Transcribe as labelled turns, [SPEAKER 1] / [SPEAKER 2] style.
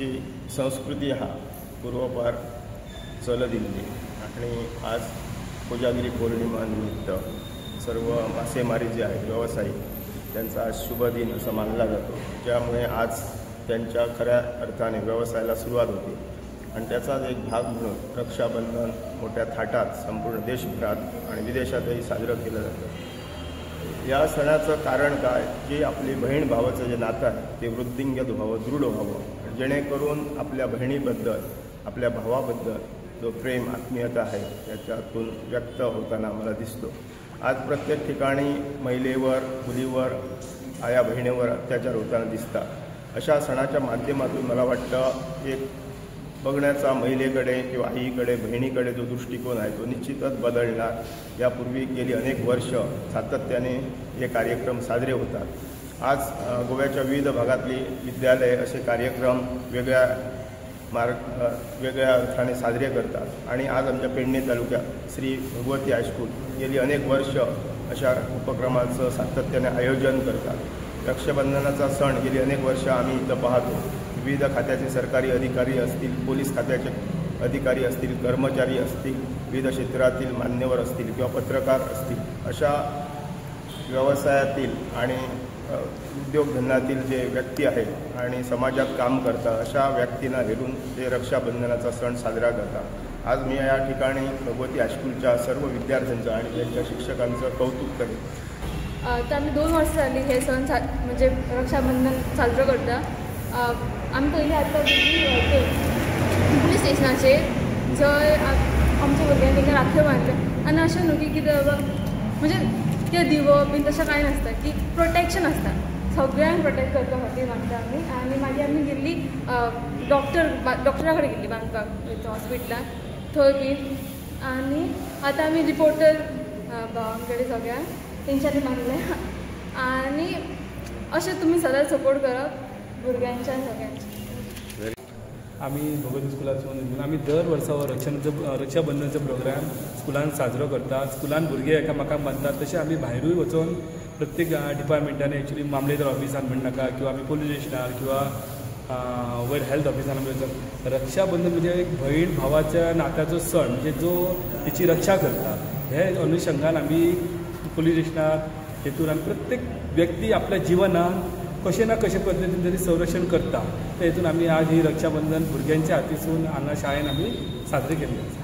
[SPEAKER 1] आमची संस्कृती हा पूर्वपार चलत दिल्ली आणि आज कोजागिरी पौर्णिमा निमित्त सर्व मासेमारी जे आहेत व्यावसायिक त्यांचा आज शुभ दिन असा मानला जातो, ज्यामुळे आज त्यांच्या खऱ्या अर्थाने व्यवसायाला सुरुवात होते आणि त्याचाच एक भाग म्हणून रक्षाबंधन मोठ्या थाटात संपूर्ण देशभरात आणि विदेशातही साजरं केलं जातं। या सणाचं कारण काय की आपली बहीण भावाचं जे नातं आहे ते वृद्धिंगत व्हावं, दृढ व्हावं, जेणेकरून आपल्या बहिणीबद्दल आपल्या भावाबद्दल जो प्रेम आत्मीयता आहे त्याच्यातून व्यक्त होताना मला दिसतो। आज प्रत्येक ठिकाणी महिलेवर, मुलीवर, आया बहिणीवर अत्याचार होताना दिसतात। अशा सणाच्या माध्यमातून मला वाटतं एक बघण्याचा महिलेकडे किंवा आईकडे, बहिणीकडे जो दृष्टिकोन आहे तो निश्चितच बदलणार। यापूर्वी गेली अनेक वर्ष सातत्याने हे कार्यक्रम साजरे होतात। आज गोव्याच्या विविध भागातली विद्यालये असे कार्यक्रम वेगळ्या अर्थाने साजरे करतात आणि आज आमच्या पेडणे तालुक्यात श्री भगवती हायस्कूल गेली अनेक वर्ष अशा उपक्रमाचं सातत्याने आयोजन करतात। रक्षाबंधनाचा सण गेली अनेक वर्ष आम्ही इथं पाहतो। विविध खात्याचे सरकारी अधिकारी असतील, पोलीस खात्याचे अधिकारी असतील, कर्मचारी असतील, विविध क्षेत्रातील मान्यवर असतील किंवा पत्रकार असतील, अशा व्यवसायातील आणि उद्योगधंद्यातील जे व्यक्ती आहेत आणि समाजात काम करतात अशा व्यक्तींना हेरून ते रक्षाबंधनाचा सण साजरा करतात। आज मी या ठिकाणी भगवती हायस्कूलच्या सर्व विद्यार्थ्यांचं आणि त्यांच्या शिक्षकांचं कौतुक करेन।
[SPEAKER 2] तर आम्ही 2 वर्ष झाली हे सण म्हणजे रक्षाबंधन साजरं करता। आम्ही पहिले आता ते पुलीस स्टेशनाचेर जंय आमच्या भुरग्यांनी तांकां राखयो बांदल्यो आनी अशें न्हू की कितें म्हणजे कितें दिवप बीन तशें कांय नासता, की प्रोटेक्शन आसता, सगळ्यांक प्रोटेक्ट करपा खातीर बांदता आमी। आनी मागीर आमी गेल्ली डॉक्टरा कडेन गेल्ली बांदपाक हॉस्पिटलान थंय बीन। आनी आतां आमी रिपोर्टर भावां कडेन सगळ्यांक तेंच्यांनी बांदलें आनी अशें तुमी सदांच सपोर्ट करप भुरग्यांच्या सगळ्यांच्या।
[SPEAKER 3] आम्ही भगवती स्कुलासून आम्ही दर वर्सा रक्षाबंधनचो प्रोग्राम स्कुलान साजरो करतात। स्कुलान भुरगे एकामेकांक बांदतात, तशें आमी भायरूय वचून प्रत्येक डिपार्टमेंटांनी एक्चुअली मामलेदार ऑफिसान म्हण नाका किंवा आमी पोलीस स्टेशनार किंवा वयर हेल्थ ऑफिसान आमी वचून रक्षाबंधन म्हणजे एक भयण भावाच्या नात्याचो सण, म्हणजे जो तेची रक्षा करता हे अनुशंगान आमी पोलीस स्टेशनार हेतून आमी प्रत्येक व्यक्ती आपल्या जिवनान कशें ना कशें पद्दतीन तरी संरक्षण करता। त्या हेतून आमी आज ही रक्षाबंधन भुरग्यांच्या हातीसून हांगा शाळेन आमी साजरी केल्ली आसा।